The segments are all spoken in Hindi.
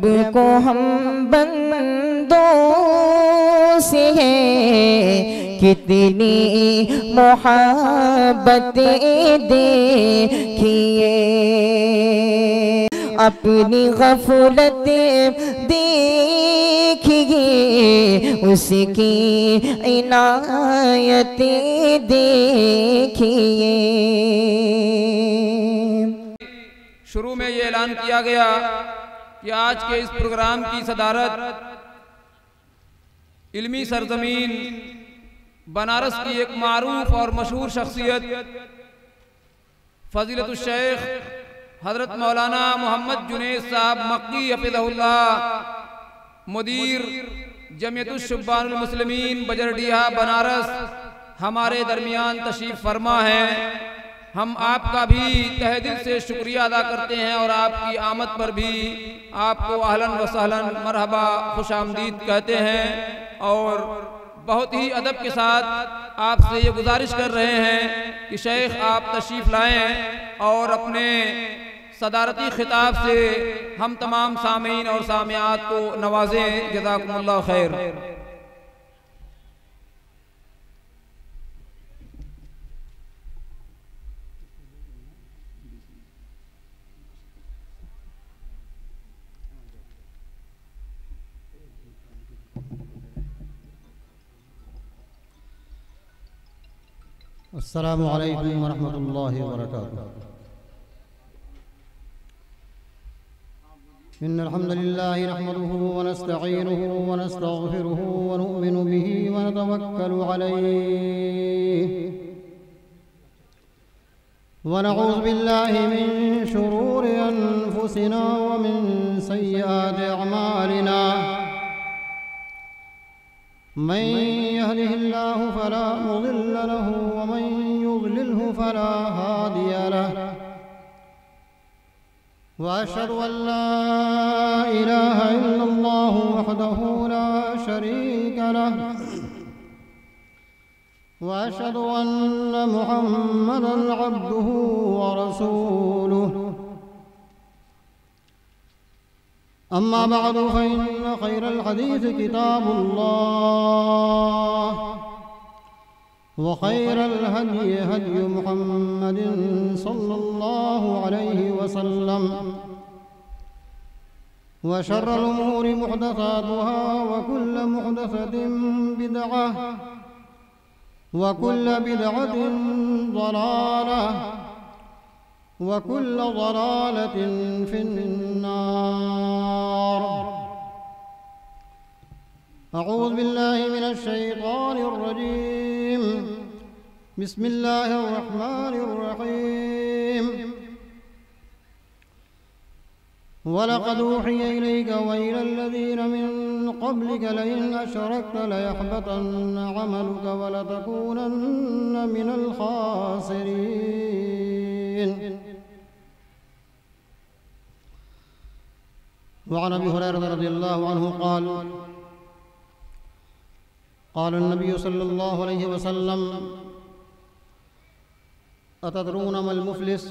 को हम बंदों से है कितनी मोहब्बतें देखिए, अपनी गफलतें देखिए, उसकी इनायतें देखिए। शुरू में ये ऐलान किया गया कि आज के इस प्रोग्राम की सदारत इल्मी सरजमीन बनारस की एक मारूफ और मशहूर शख्सियत फजीलतुल शेख हज़रत मौलाना मोहम्मद जुनैद साहब मक्की हफ़िज़हुल्लाह मुदीर जमियतुश शुब्बानुल मुस्लिमीन बजरडीहा बनारस हमारे दरमियान तशरीफ़ फरमा है। हम आपका भी तहे दिल से शुक्रिया अदा करते हैं और आपकी आमद पर भी आपको अहलन व सहलन मरहबा खुशामदीद कहते हैं और बहुत ही अदब के साथ आपसे ये गुजारिश कर रहे हैं कि शेख आप तशरीफ़ लाएं और अपने सदारती खिताब से हम तमाम सामीन और सामियात को नवाजें। जज़ाकुमुल्लाह खैर। अस्सलामु अलैकुम वरहमतुल्लाहि वबरकातुहू। इन्नल हम्दुलिल्लाहि नहमदुहु व नस्तईनुहु व नस्तगफिरुहु व नु'मिनु बिही व नतवक्कलु अलैहि व नऊज़ु बिल्लाहि मिन शुरूरि अनफुसिना व मिन सय्यिआति अअमालिना। मन यहदिहिल्लाहु फला मुदिल्ल लहु व मन युद्लिल्हु फला हादिय लहु व अशहदु अन ला इलाहा इल्लल्लाहु वहदहु ला शरीक लहु व अशहदु अन्न मुहम्मदन अब्दुहु व रसूलुहु। अम्मा बअदु फ़इन्न खैरल हदीस किताबुल्लाह व खैरल हदी हदी मुहम्मदिन सल्लल्लाहु अलैहि वसल्लम व शर्रल उमूरि मुहदसातुहा व कुल्ल मुहदसतिन बिदअह व कुल्ल बिदअतिन ज़लालह व कुल्ल ज़लालतिन फिन्नार। अऊज़ु बिल्लाहि मिनश शैतानिर रजीम। बिस्मिल्लाहिर रहमानिर रहीम। वलक़द ऊहिय इलैक व इलल लज़ीना मिन क़ब्लिक लइन अशरकत लयहबतन्न अमलुक व लतकूनन्न मिनल ख़ासिरीन। वअन अबी हुरैरह रज़ियल्लाहु अन्हु क़ाल क़ाल अन्नबी सल्लल्लाहु अलैहि वसल्लम अतदरून मल मुफ़लिस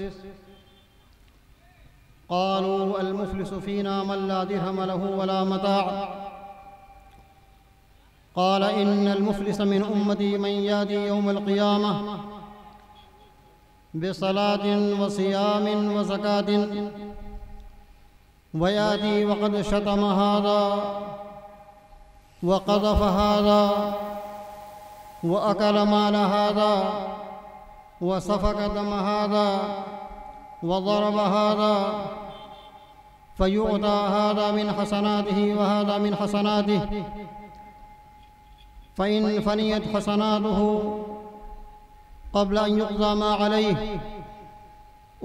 क़ालू अल मुफ़लिसु फ़ीना मन ला दिरहम लहु वला मताअ क़ाल इन्नल मुफ़लिस मिन उम्मती मन याती यौमल क़ियामह बिसलातिन व सियामिन व ज़कातिन व याती वक़द शतम हाज़ा व क़ज़फ़ हाज़ा व अकल माल हाज़ा व सफ़क दम हाज़ा व ज़रब हाज़ा फ़युअता हाज़ा मिन हसनातिही व हाज़ा मिन हसनातिही फ़इन फ़नियत हसनातुहु क़ब्ल अन युक़ज़ा मा अलैहि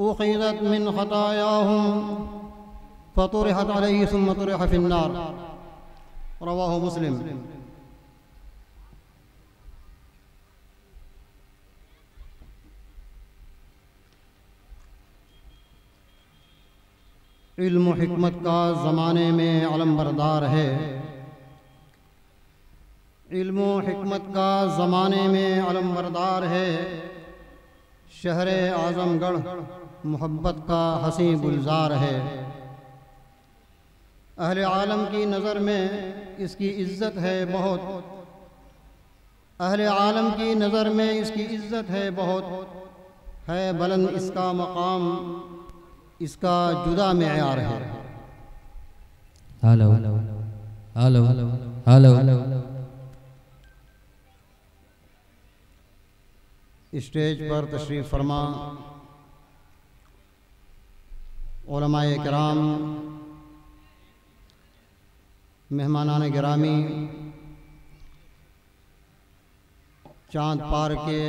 उख़िज़त मिन ख़तायाहुम फ़तुरिहत अलैहि सुम्मा तुरिह फ़िन्नार। रवाहु मुस्लिम। इल्म हिकमत का ज़माने में अलमबरदार है। इल्म हिकमत का ज़माने में अलमबरदार है। शहर आज़मगढ़ मोहब्बत का हसी गुलजार है। अहले आलम की नज़र में इसकी इज़्ज़त है बहुत, अहले आलम की नज़र में इसकी इज़्ज़त है बहुत, है बुलंद इसका मकाम, इसका जुदा मेयार है। Hello hello hello. स्टेज पर तशरीफ़ फरमा उलमाए किराम, मेहमानान गिरामी, चाँद पार के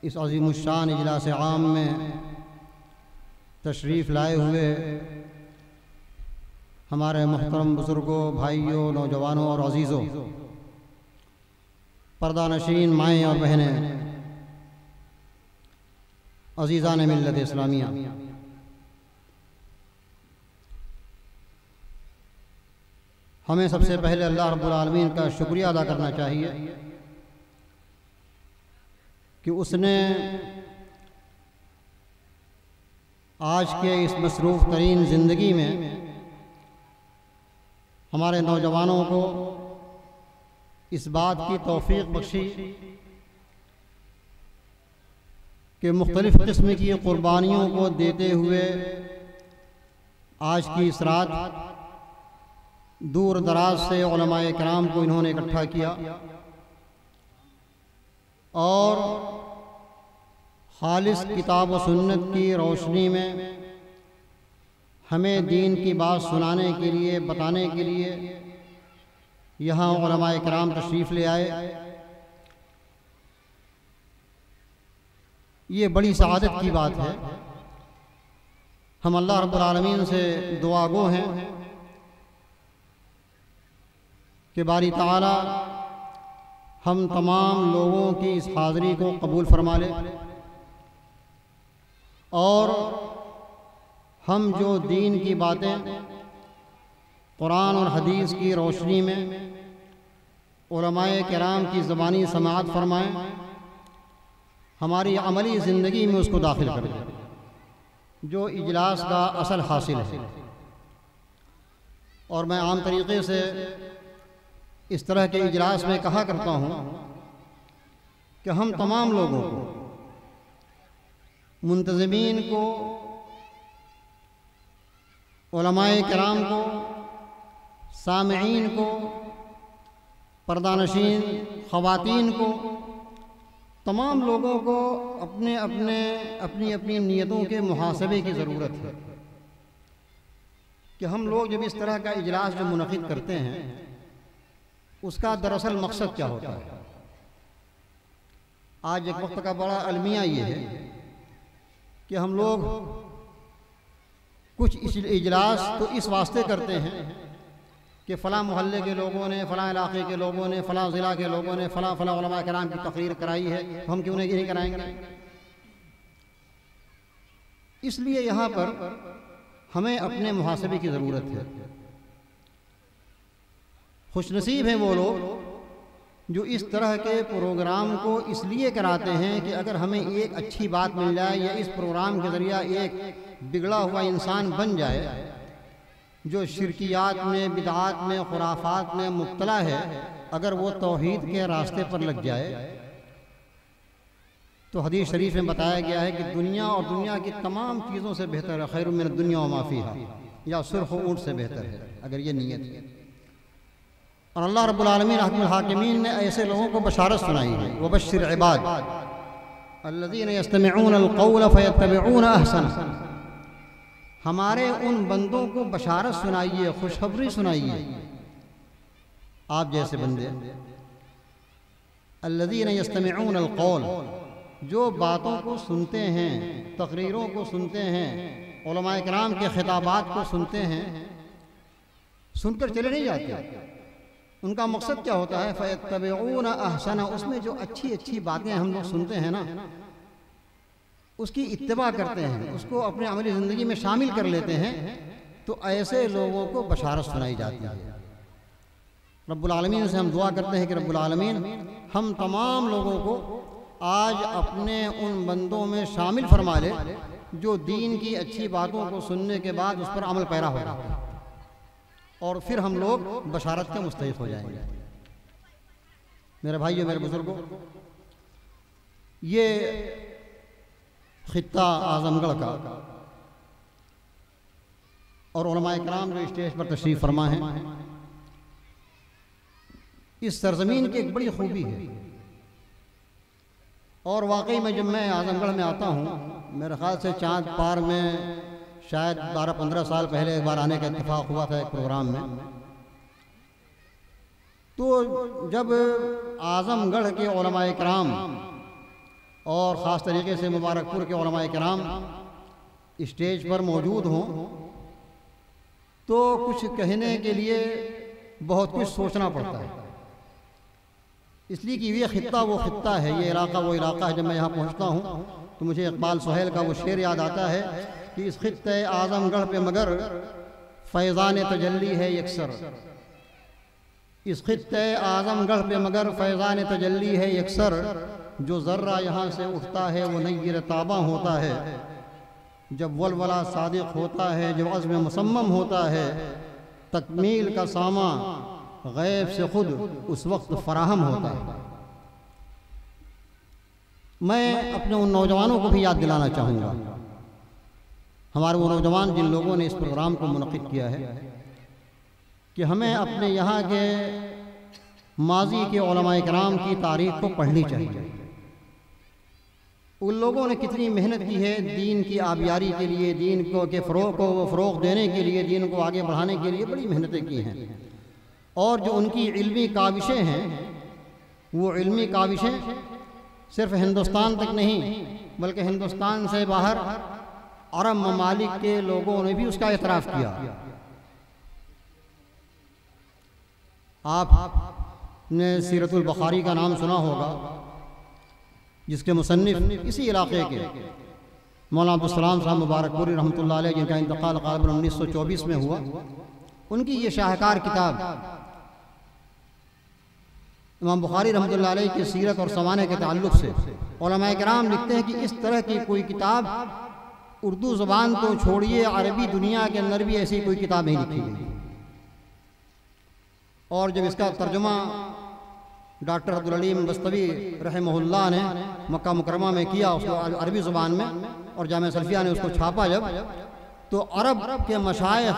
इस अज़ीमुश्शान इजलास आम में तशरीफ़ लाए हुए हमारे मुहतरम बुज़ुर्गों, भाइयों, नौजवानों और अज़ीज़ों, पर्दानशीन माएँ और बहनें, अज़ीज़ान मिल्लत इस्लामिया, हमें सबसे पहले अल्लाह रब्बुल आलमीन का शुक्रिया अदा करना चाहिए कि उसने आज के इस मसरूफ़ तरीन ज़िंदगी में हमारे नौजवानों को इस बात की तौफ़ीक़ बख्शी कि मुख्तलिफ़ किस्म की क़ुरबानियों को देते हुए आज की इस रात दूर दराज से उलमाए किराम को इन्होंने इकट्ठा किया और खालिस किताब व सुन्नत की रोशनी में हमें दीन की बात सुनाने के लिए, बताने के लिए यहाँ उलमाए किराम तशरीफ़ ले आए। ये बड़ी सआदत की बात है। हम अल्लाह रब्बुल आलमीन से दुआगो हैं कि बारी ताला हम तमाम लोगों की इस हाज़री को कबूल फरमा ले और हम जो दीन की बातें कुरान और हदीस की रोशनी में उलमाए किराम की ज़बानी समाअत फरमाएँ, हमारी अमली ज़िंदगी में उसको दाखिल कर दें, जो इजलास का असल हासिल है। और मैं आम तरीक़े से इस तरह के इजलास में कहा करता हूँ कि हम तमाम लोगों को, मुंतज़मीन को, उलमाए किराम को, सामईन को, पर्दानशीन ख़वातीन को, तमाम लोगों को अपने अपनी अपनी नीयतों के मुहासबे की ज़रूरत है कि हम लोग जब इस तरह का इजलास जो मुनक़िद करते हैं उसका दरअसल मकसद क्या होता है। आज एक वक्त का बड़ा अलमिया ये है कि हम लोग कुछ इजलास तो इस वास्ते करते हैं कि फ़लाँ मोहल्ले के लोगों ने, फ़लाँ इलाक़े के लोगों ने, फ़लाँ ज़िला के लोगों ने फ़लाँ उलमा किराम की तक़रीर कराई है, तो हम क्यों नहीं कराएंगे। इसलिए यहाँ पर हमें अपने मुहासबे की ज़रूरत है। खुशनसीब हैं वो लोग जो इस तरह के प्रोग्राम को इसलिए कराते हैं कि अगर हमें एक अच्छी बात मिल जाए या इस प्रोग्राम के ज़रिया एक बिगड़ा हुआ इंसान बन जाए जो शिरकियात में, बिदआत में, खुराफात में मुब्तला है, अगर वो तौहीद के रास्ते पर लग जाए तो हदीस शरीफ में बताया गया है कि दुनिया और दुनिया की तमाम चीज़ों से बेहतर है, खैरुम मिन दुनिया व मा फीहा, या सुर्ख ऊँट से बेहतर है अगर ये नीयत है। और अल्लाह रब्बुल आलमीन रहमुल हाकिमीन ने ऐसे लोगों को बशारत सुनाई है, वबश्शिर इबाद अल्लज़ीना यस्तमिऊन अल-क़ौल फ़यत्तबिऊन अहसन। हमारे उन बंदों को बशारत सुनाइए, खुशखबरी सुनाइए, आप जैसे बंदे, अल्लज़ीना यस्तमिऊन अल-क़ौल, जो बातों को सुनते हैं, तकरीरों को सुनते हैं, उलमाए किराम के खिताबात को सुनते हैं, सुनकर चले नहीं जाते। उनका मकसद क्या होता है, फ़यत्तबिऊन अहसन, उसमें जो अच्छी अच्छी बातें हम लोग सुनते हैं ना, उसकी इत्तिबा करते हैं, उसको अपने अमली ज़िंदगी में शामिल कर लेते हैं। तो ऐसे लोगों को बशारत सुनाई जाती है। रब्बुल आलमीन से हम दुआ करते हैं कि रब्बुल आलमीन हम तमाम लोगों को आज अपने उन बंदों में शामिल फरमा ले जो दीन की अच्छी बातों को सुनने के बाद उस पर अमल पैरा होगा। और फिर हम लोग बशारत के मुस्तहिक हो जाएंगे। मेरे भाइयों, मेरे बुजुर्गों, ये खित्ता आजमगढ़ का और उलमाए किराम जो स्टेज पर तशरीफ़ फरमा है, इस सरजमीन की एक बड़ी खूबी है। और वाकई में जब मैं आजमगढ़ में आता हूँ, मेरे ख्याल से चाँद पार में शायद 12-15 साल पहले एक बार आने का इत्तेफाक हुआ था एक प्रोग्राम में। तो जब आजमगढ़ के उलमाए किराम और ख़ास तरीके से मुबारकपुर के उलमाए किराम स्टेज पर मौजूद हों तो कुछ कहने के लिए बहुत कुछ सोचना पड़ता है, इसलिए कि ये खित्ता वो खित्ता है, ये इलाका वो इलाका है। जब मैं यहाँ पहुँचता हूँ तो मुझे इकबाल सुहेल का वो शेर याद आता है कि इस खित्ते आजमगढ़ पे मगर फैज़ान तजल्ली है यकसर। इस खित्ते आजमगढ़ पे मगर फैज़ान तजल्ली है यकसर, जो ज़र्रा यहाँ से उठता है वो नय्यर ताबा होता है। जब वलवला सादिक होता है, जब अज़्म मुसम्मम होता है, तकमील का सामा गैब से खुद उस वक्त फराहम होता है। मैं अपने उन नौजवानों को भी याद दिलाना चाहूँगा, हमारे वो नौजवान जिन लोगों ने इस प्रोग्राम को मुनक़िद किया है, कि हमें अपने यहाँ के माजी के उलमाए किराम की तारीख़ को पढ़नी चाहिए। उन लोगों ने कितनी मेहनत की है दीन की आबियारी के लिए, दीन को के फ़रोग़ देने के लिए, दीन को आगे बढ़ाने के लिए बड़ी मेहनतें की हैं। और जो उनकी इल्मी काविशें हैं, वो इल्मी काविशें सिर्फ़ हिंदुस्तान तक नहीं बल्कि हिंदुस्तान से बाहर अरब ममालिक के लोगों ने भी उसका एतराफ़ किया। आपने सीरतुल बुखारी का नाम सुना होगा, जिसके मुसन्निफ इसी इलाके के मौलाना अब्दुल सलाम साहब मुबारकपुरी रहमतुल्लाह अलैह, जिनका इंतकाल क़रीबन 1924 में हुआ। उनकी ये शाहकार किताब इमाम बुखारी रहमतुल्लाह अलैह की सीरत और सवाने के ताल्लुक़ से उलमाए किराम लिखते हैं कि इस तरह की कोई किताब उर्दू ज़बान तो छोड़िए, अरबी दुनिया के अंदर भी ऐसी कोई किताब नहीं लिखी गई। और जब इसका तर्जुमा डॉक्टर अब्दुल अलीम बस्तवी रहमहुल्लाह ने मक्का मुकरमा में किया, उसको अरबी ज़ुबान में, और जामिया सल्फिया ने उसको छापा जब, तो अरब के मशाइख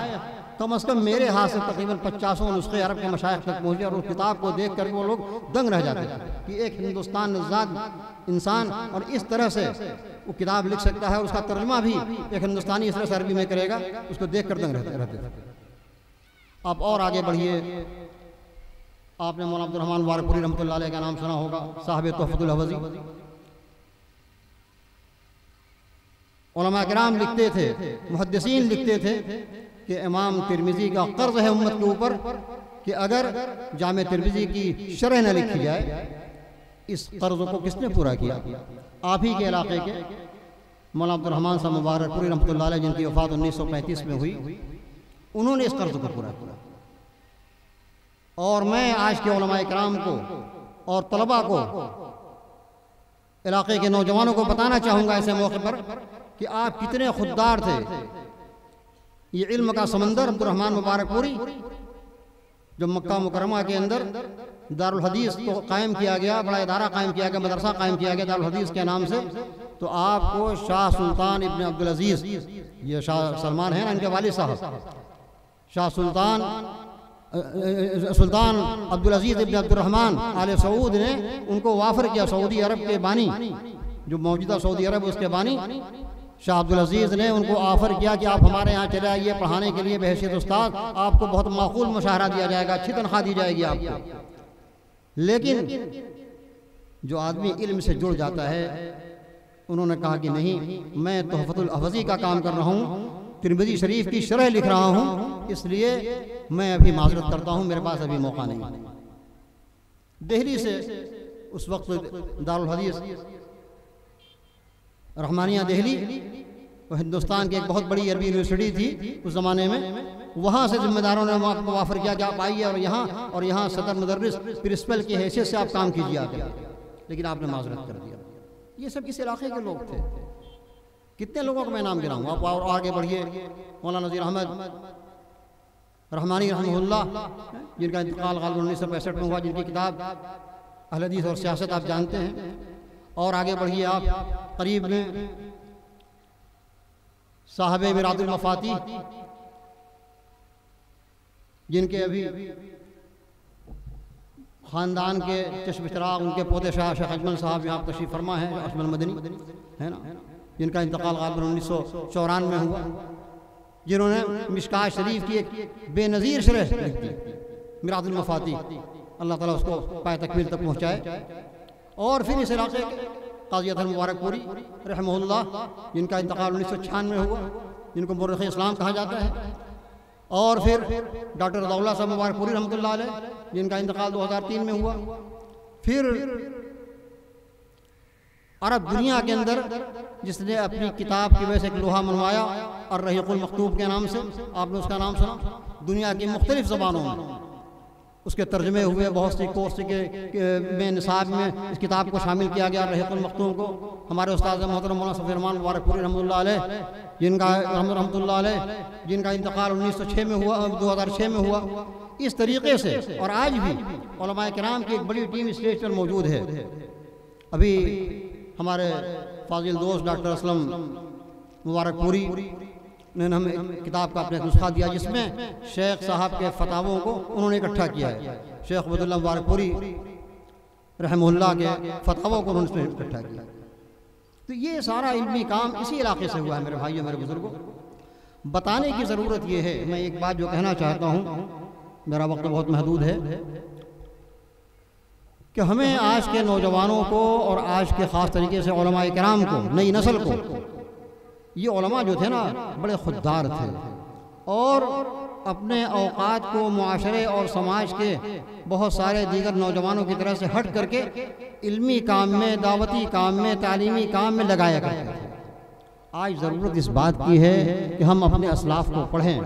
कम अज़ कम मेरे हाथ से तकरीबन 50 नुस्खे अरब के मशाइख तक पहुँचे। और उस किताब को देख कर वो लोग दंग रह जाते थे कि एक हिंदुस्तान नज़ाद इंसान और इस तरह से वो किताब लिख सकता है, और उसका तर्जुमा भी एक हिंदुस्तानी इस तरह से अरबी में करेगा, उसको देख कर दंग रहते थे। आप और आगे बढ़िए, आपने मौलाना अब्दुल रहमान मुबारकपुरी रहमतुल्लाह अलैह का नाम सुना होगा, साहिब तोहफ़तुल हवज़ी। उलमा किराम लिखते थे, मुहद्दिसीन लिखते थे कि इमाम तिरमिज़ी का कर्ज है उम्मत के ऊपर कि अगर जामे तिरमिज़ी की शरह न लिखी जाए, इस कर्ज को किसने पूरा किया? आप ही के इलाके के मौलाना अब्दुल रहमान साहब मुबारकपुरी रहमतुल्लाह अलैह, जिनकी वफ़ात 1935 में हुई, उन्होंने इस कर्ज को पूरा किया। और मैं आज के उलमाए किराम को और तलबा को, इलाके के नौजवानों को बताना चाहूँगा ऐसे मौके पर कि आप कितने खुददार थे। ये इल्म का समंदर अब्दुल रहमान मुबारकपुरी, जब मक्का मुकरमा के अंदर दारुल हदीस को कायम किया गया, बड़ा इदारा कायम किया गया, मदरसा कायम किया गया दारुल हदीस के नाम से, तो आपको शाह सुल्तान इब्न अब्दुल अजीज़, ये शाह सलमान है ना, इनके वालिद साहब, शाह सुल्तान अब्दुल अजीज़ इब्न अब्दुल रहमान आले सऊद ने उनको वाफर किया। सऊदी अरब के बानी, जो मौजूदा सऊदी अरब उसके बानी शाह अब्दुल अजीज़ ने उनको ऑफ़र किया कि आप हमारे यहाँ चले आइए पढ़ाने के लिए बहैसियत उस्ताद, आपको बहुत माकूल मुशाहरा दिया जाएगा, अच्छी तनख्वाह दी जाएगी आपको। लेकिन जो आदमी इल्म से जुड़ जाता है, उन्होंने कहा कि नहीं, मैं तोहफ़तुल हवज़ी का काम कर रहा हूँ, तिरमिज़ी शरीफ की शरह लिख रहा हूँ, इसलिए मैं अभी माज़रत करता हूँ, मेरे पास अभी मौका नहीं। दिल्ली से उस वक्त दारुल हदीस रहमानिया दिल्ली, वो हिंदुस्तान की एक बहुत बड़ी अरबी यूनिवर्सिटी थी उस ज़माने में, वहाँ से जिम्मेदारों ने आपको वाफर किया कि आप आइए और यहाँ सदर मुदर्रिस प्रिंसिपल की हैसियत से आप काम कीजिए आके, लेकिन आपने माज़रत कर दिया। ये सब इस इलाके के लोग थे। कितने लोगों को मैं नाम गिनाऊँ, आप और आगे बढ़िए, मौलाना नज़ीर अहमद रहमानी रहमहुल्लाह, जिनका इंतकाल गालिबन 1965 में हुआ, जिनकी किताब अहले हदीस और सियासत आप जानते हैं। और आगे बढ़िए आप, करीब में साहब मिरादुल मफाती, जिनके अभी ख़ानदान के चश्म चिराग उनके पोते शाह शेख अजमल साहब यहाँ तशरीफ़ फरमा है, अजमल मदनी है ना, जिनका इंतकाल गालिबन 1994 में हुआ, जिन्होंने मिशकात शरीफ की एक बेनज़ीर शरह लिख दी, मिरादुल मफाती। अल्लाह ताला उसको पाए तकमील तक पहुँचाए। और फिर इस इलाके के काज़ी अतहर मुबारकपुरी रहमहुल्लाह, जिनका इंतकाल 1996 में हुआ, जिनको मुर्रिख़ इस्लाम कहा जाता है। और फिर डॉक्टर रज़ाउल्लाह साहब मुबारकपुरी रहमतुल्लाह अलैह, जिनका इंतकाल 2003 में हुआ। फिर अरब दुनिया के अंदर जिसने अपनी किताब की वजह से एक लोहा मनवाया और रहीक़ुल मखतूब के नाम से, आपने उसका नाम सुना, दुनिया की मुख्तलिफ़ ज़बानों में उसके तर्जमे हुए, बहुत सी कोर्स के में निसाब में इस किताब को शामिल किया गया, रहीक़ुल मखतूम को। हमारे उस्ताद मोहतरम मौलाना सफ़ी रहमान मुबारकपुरी रहमतुल्लाह अलैह, रहमतुल्लाह अलैह, जिनका इंतकाल 1906 में हुआ, 2006 में हुआ। इस तरीके से और आज भी उलमाए किराम की एक बड़ी टीम स्टेज पर मौजूद है। अभी हमारे फाजिल दोस्त डॉक्टर असलम मुबारकपुरी ने हमें किताब का अपने नुस्खा दिया, जिसमें शेख साहब के फतावों को उन्होंने इकट्ठा किया है। शेख अब्दुल्लाह मुबारकपुरी रहमहुल्लाह के फतावों को उन्होंने इकट्ठा किया। तो ये सारा इल्मी काम इसी इलाके से हुआ है मेरे भाइयों, मेरे बुजुर्गों। बताने की ज़रूरत ये है, मैं एक बात जो कहना चाहता हूँ, मेरा वक्त बहुत महदूद है, कि हमें आज के नौजवानों को और आज के ख़ास तरीके से उलमाए किराम को, नई नस्ल को, ये उलमा जो थे ना बड़े खुददार थे और अपने औकात को मुआशरे और समाज के बहुत सारे दीगर नौजवानों की तरह से हट करके इल्मी काम में, दावती काम में, तालीमी काम में लगाया करते थे। आज ज़रूरत इस बात की है कि हम अपने असलाफ को पढ़ें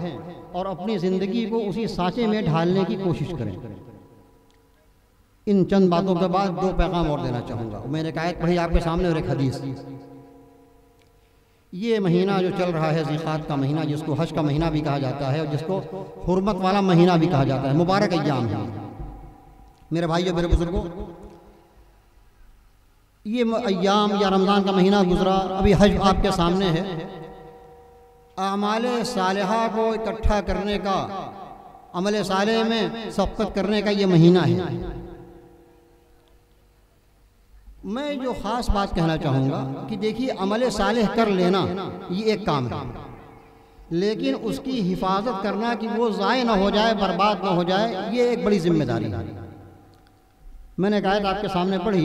और अपनी ज़िंदगी को उसी सांचे में ढालने की कोशिश करें। इन चंद बातों के बाद दो पैगाम और देना चाहूँगा। मैंने एक आयत पढ़ी आपके सामने और एक हदीस। ये महीना जो चल रहा है, ज़िक़ात का महीना, जिसको हज का महीना भी कहा जाता है और जिसको हुर्मत वाला महीना भी कहा जाता है, मुबारक अय्याम है मेरे भाइयों, मेरे बुजुर्गों। ये अय्याम या रमज़ान का महीना गुजरा, अभी हज आपके सामने है। आमाले सालिहा को इकट्ठा करने का, अमल सालेह में सबक़त करने का ये महीना है। मैं जो ख़ास बात कहना चाहूँगा कि देखिए, अमल सालेह कर लेना ये एक काम है, लेकिन उसकी हिफाजत करना कि वो ज़ाय ना हो जाए, बर्बाद ना हो जाए, ये एक बड़ी जिम्मेदारी है। मैंने एक आयत आपके सामने पढ़ी,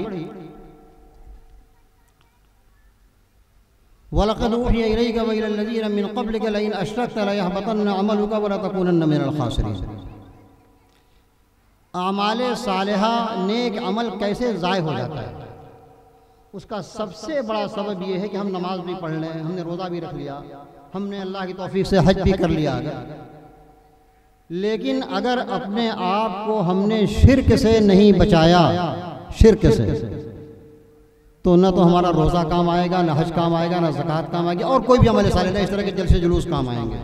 वलक़द ऊहिया इलैका व इलल लज़ीना मिन क़ब्लिका लइन अशरक्ता लयहबतन्न अमलुका व लतकूनन्न मिनल ख़ासिरीन। आमाले सालिहा, नेक अमल कैसे ज़ाय हो जाता है, उसका सबसे बड़ा सबब यह है कि हम नमाज भी पढ़ लें, हमने रोज़ा भी रख लिया, हमने अल्लाह की तौफीक से हज भी कर लिया, लेकिन अगर अपने आप को हमने शिर्क से नहीं बचाया, शिर्क से, तो न तो हमारा रोज़ा काम आएगा, न हज काम आएगा, न ज़कात काम आएगी, और कोई भी अमल साले, न इस तरह के जलसे जुलूस काम आएंगे,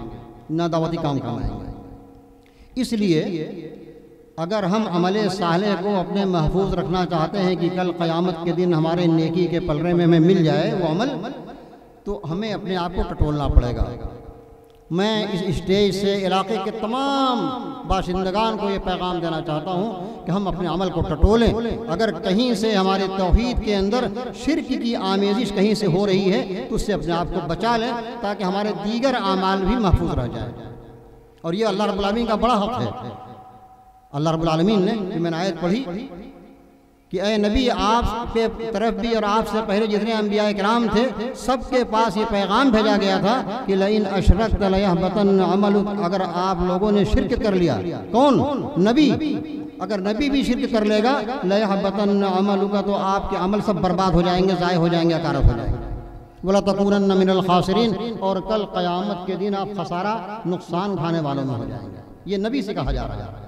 न दावती काम आएंगे। इसलिए अगर हम अमले साले को अपने महफूज रखना चाहते हैं कि कल क़यामत के दिन हमारे नेकी के पलरे में हमें मिल जाए वो अमल, तो हमें अपने आप को टटोलना पड़ेगा। मैं इस स्टेज से इलाके के तमाम बाशिंदगान को ये पैगाम देना चाहता हूँ कि हम अपने अमल को टटोलें। अगर कहीं से हमारे तौहीद के अंदर शिर्क की आमेजिश कहीं से हो रही है तो उससे अपने आप को बचा लें, ताकि हमारे दीगर आमाल भी महफूज रह जाए। और ये अल्लाह रब्बुल आलमीन का बड़ा हक़ है। अल्लाह रब्बुल आलमीन ने, मैंने आयत पढ़ी कि ए नबी, आपके तरफ भी और आपसे पहले जितने अंबिया किराम थे सबके पास ये पैगाम भेजा गया था कि लइन अशरक्ता लयहबतन्न अमलुक, अगर आप लोगों ने शिर्क कर लिया, कौन? नबी। अगर नबी भी शिर्क कर लेगा, लयहबतन्न अमलुका, तो आपके अमल सब बर्बाद हो जाएंगे, ज़ाय हो जाएंगे, अकारत हो जाएंगे, वला तकूनन्न मिनल खासिरीन, और कल क़यामत के दिन आप खसारा, नुकसान उठाने वालों में हो जाएंगे। ये नबी से कहा जा रहा है।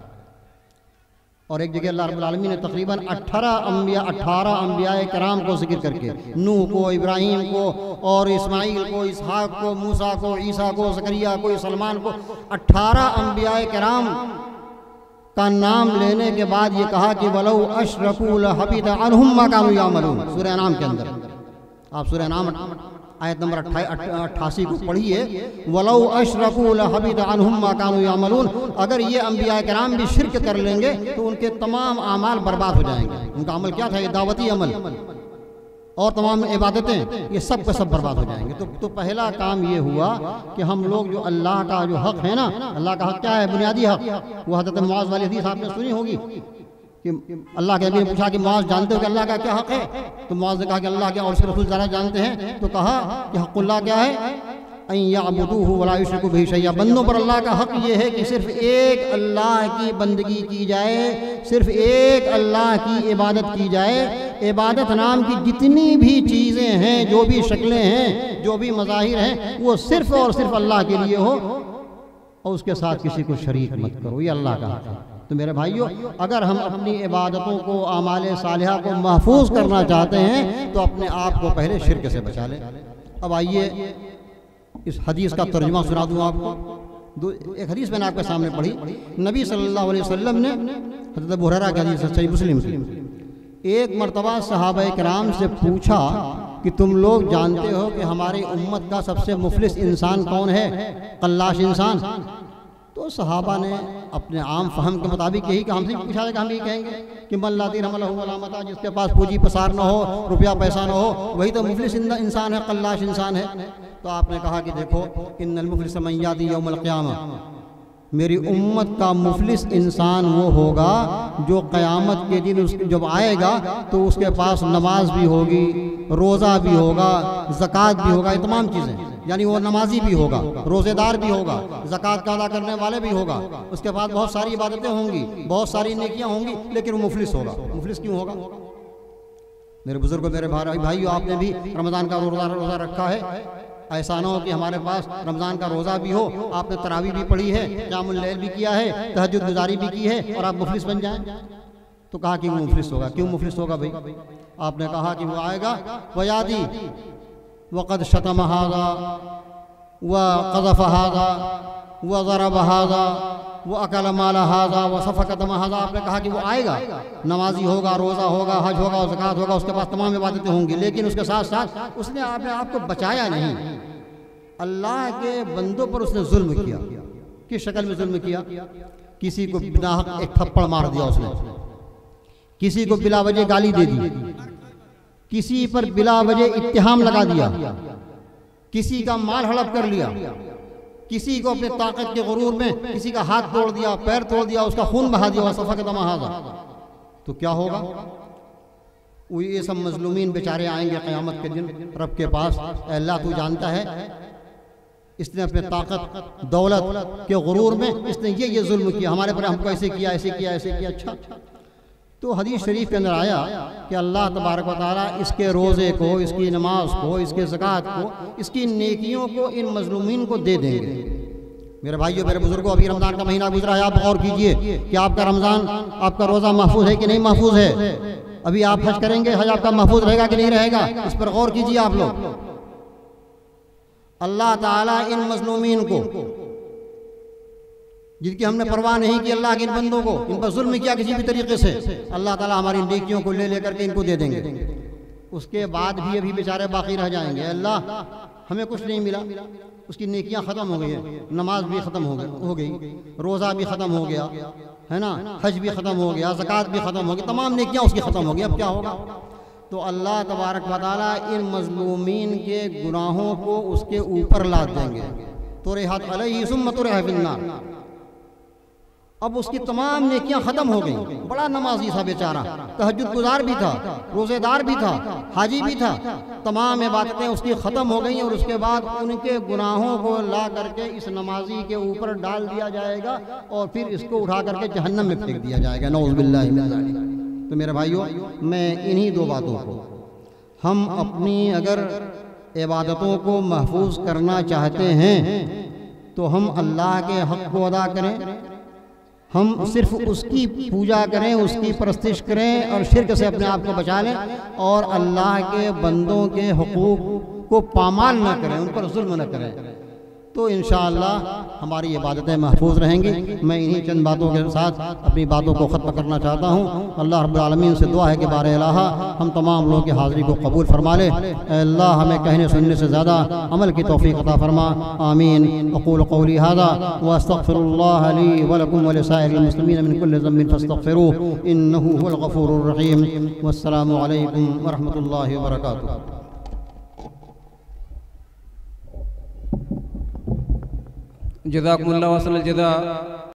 और एक जगह अल्लाह रब्बुल आलमीन ने तकरीबन 18 अम्बिया कराम को जिक्र करके, नूह को, इब्राहीम को और इस्माइल को, इसहाक को, मूसा को, ईसा को, ज़करिया को, सलमान को, 18 अम्बिया कराम का नाम लेने के बाद ये कहा कि वलौ अशरकू लहबिता अन्हुम मा कानू यामलून। सूरह नाम के अंदर आप सूरह नाम आयत नंबर 88 को पढ़िए, वलौ अशरकू लहबिता अन्हुम मा कानू यामलून। अगर ये अंबिया कराम भी शिरक कर लेंगे तो उनके तमाम अमाल बर्बाद हो जाएंगे। उनका अमल क्या था? ये दावती अमल और तमाम इबादतें, ये सब के सब बर्बाद हो जाएंगे। तो पहला काम ये हुआ कि हम लोग जो अल्लाह का जो हक है ना, अल्लाह का हक क्या है? बुनियादी हक। वो हज़रत मुआज़ वाली हदीस आपने सुनी होगी कि अल्लाह के नबी ने पूछा कि मुआज़ जानते हो कि अल्लाह का क्या हक है? तो मुआज़ ने कहा कि अल्लाह के और उसके रसूल ज़रा जानते हैं। तो कहा कि हक़ुल्लाह क्या है? अन यअबुदूहु वला युश्रिकू बिही शैय्या। बंदों पर अल्लाह का हक ये है कि सिर्फ एक अल्लाह की बंदगी की जाए, सिर्फ एक अल्लाह की इबादत की जाए। इबादत नाम की जितनी भी चीज़ें हैं, जो भी शक्लें हैं, जो भी मज़ाहिर हैं, वो सिर्फ और सिर्फ अल्लाह के लिए हो और उसके साथ किसी को शरीक मत करो। ये अल्लाह का हक है। तो मेरे भाइयों, अगर हम अपनी इबादतों को, आमाले सालिहा को महफूज करना चाहते हैं तो अपने आप को पहले शिर्क से बचा लें। अब आइए इस हदीस का तर्जुमा सुना दूँ आपको। एक हदीस मैंने आपके सामने पढ़ी। नबी सल्लल्लाहु अलैहि वसल्लम ने, हज़रत अबू हुरैरा की हदीस सही मुस्लिम से, एक मरतबा सहाबा किराम से पूछा कि तुम लोग जानते हो कि हमारी उम्मत का सबसे मुफलिस इंसान कौन है? कल्लाश इंसान। तो सहाबा ने अपने आम फहम के मुताबिक यही कि हमसे पूछा जाएगा, हम यही कहेंगे कि मन ला दीरहम लहू वला मता, जिसके पास पूंजी पसार न हो, रुपया पैसा न हो, वही तो मुफलिस इंसान है, कल्लाश इंसान है। तो आपने कहा कि देखो, इन्नल मुफलिस मन याती यौमल क़ियामा, मेरी उम्मत का मुफलिस इंसान वो होगा जो क़यामत के दिन जब आएगा तो उसके पास नमाज भी होगी, रोज़ा भी होगा, ज़कात भी होगा, ये तमाम चीज़ें, यानी वो नमाजी भी होगा, रोज़ेदार भी होगा, ज़कात का अदा करने वाले भी होगा, उसके बाद बहुत सारी इबादतें होंगी, बहुत सारी नेकियां होंगी, लेकिन वो मुफलिस होगा। मुफलिस क्यों होगा? मेरे बुजुर्गों, मेरे भाइयों, आपने भी रमज़ान का रोज़ा रखा है। ऐसा ना हो कि हमारे पास रमज़ान का रोज़ा भी हो, आपने तरावी भी पढ़ी है, क़ियामुल लैल भी किया है, तहज्जुद गुजारी भी की है, और आप मुफलिस बन जाएं। तो कहा कि वो मुफलिस होगा। क्यों मुफलिस होगा भाई? आपने कहा कि वो आएगा वयादी वक़द शतम हाज़ा व क़ज़फ़ हाज़ा व ज़रब हाज़ा व अकल माला हाज़ा व सफ़क दम हाज़ा। आपने कहा कि वो आएगा, नमाजी होगा, रोज़ा होगा, हज होगा, ज़कात होगा, उसके पास तमाम इबादतें होंगी, लेकिन उसके साथ साथ उसने अपने आप को बचाया नहीं। अल्लाह के बंदों पर उसने जुल्म किया। किस शक्ल में जुल्म किया? किसी को बिना हक एक थप्पड़ मार दिया उसने, किसी को बिला वजह गाली दे दी, किसी पर बिला वजह इत्तिहाम लगा दिया, किसी का माल हड़प कर लिया, किसी को अपने ताकत के गुरूर में किसी का हाथ तोड़ दिया, पैर तोड़ दिया, उसका खून बहा दिया, सफ़क दम हाज़ा। तो क्या होगा? वो ये सब मजलूमीन बेचारे आएंगे क़यामत के दिन रब के पास। अल्लाह तू जानता है, इसने अपने ताकत दौलत के गुरूर में इसने ये जुल्म किया हमारे पर, हमको ऐसे किया, ऐसे किया, ऐसे किया। अच्छा, तो हदीस शरीफ के अंदर आया कि अल्लाह तबारक व तआला इसके रोज़े को, इसकी नमाज को, इसके ज़कात को, इसकी नेकियों को इन मजलूमीन को दे देंगे। मेरे भाइयों, मेरे बुजुर्गों, अभी रमज़ान का महीना गुजरा है। आप गौर कीजिए कि आपका रमज़ान, आपका रोज़ा महफूज है कि नहीं महफूज है। अभी आप हज करेंगे, हज आपका महफूज रहेगा कि नहीं रहेगा, इस पर गौर कीजिए आप लोग। अल्लाह ताला इन मजलूमीन को, जिनकी हमने परवाह नहीं की, अल्लाह के इन बंदों को, इन पर जुल्म किया किसी भी तरीके से, अल्लाह ताला हमारी नेकियों को ले लेकर के इनको दे देंगे। उसके बाद भी अभी बेचारे बाकी रह जाएंगे। अल्लाह हमें कुछ नहीं मिला, उसकी नेकियां ख़त्म हो गई है, नमाज भी ख़त्म हो गई, रोज़ा भी ख़त्म हो गया है ना, हज भी ख़त्म हो गया, ज़कात भी ख़त्म हो गई, तमाम नेकियां उसकी ख़त्म हो गई। अब क्या होगा? तो अल्लाह तबारक व तआला इन मजलूमीन के गुनाहों को उसके ऊपर लाद देंगे। तुरहत अलैहि सुम्मा तुरह फिन्नार। अब उसकी तमाम नेकियां ख़त्म हो गई। बड़ा नमाजी था बेचारा, तहज्जुद गुजार भी था, रोज़ेदार भी था, हाजी भी था, तमाम इबादतें उसकी ख़त्म हो गई। और उसके बाद उनके गुनाहों को ला करके इस नमाजी के ऊपर डाल दिया जाएगा और फिर इसको उठा करके जहन्नम में फेंक दिया जाएगा। नऊज़ बिल्लाहि मिन ज़ालिक। तो मेरे भाइयों, मैं इन्हीं दो बातों को, हम अपनी अगर इबादतों को महफूज करना चाहते हैं तो हम अल्लाह के हक़ को अदा करें, हम सिर्फ उसकी पूजा करें, उसकी परस्तिश करें और शिर्क से अपने आप को बचा लें और अल्लाह के बंदों के हुकूक को पामाल न करें, उन पर जुल्म न करें, तो इंशाअल्लाह हमारी इबादतें महफूज रहेंगी। मैं इन्हीं चंद बातों के साथ अपनी बातों को ख़त्म करना चाहता हूँ। अल्लाह रब्बुल आलमीन से दुआ है कि बारे इलाहा हम तमाम लोगों की हाज़िरी को कबूल फरमा ले। अल्लाह हमें कहने सुनने से ज़्यादा अमल की तौफ़ीक़ अता फरमा। आमीन। अक़ूलु क़ौली हाज़ा व अस्तग़फ़िरुल्लाह ली व लकुम व लिसाइरिल मुस्लिमीन मिन कुल्लि ज़ंबिन फ़स्तग़फ़िरूहु इन्नहु हुवल गफ़ूरुर रहीम। वस्सलामु अलैकुम व रहमतुल्लाहि व बरकातुहू। जज़ाकुमुल्लाहु वसल जज़ा।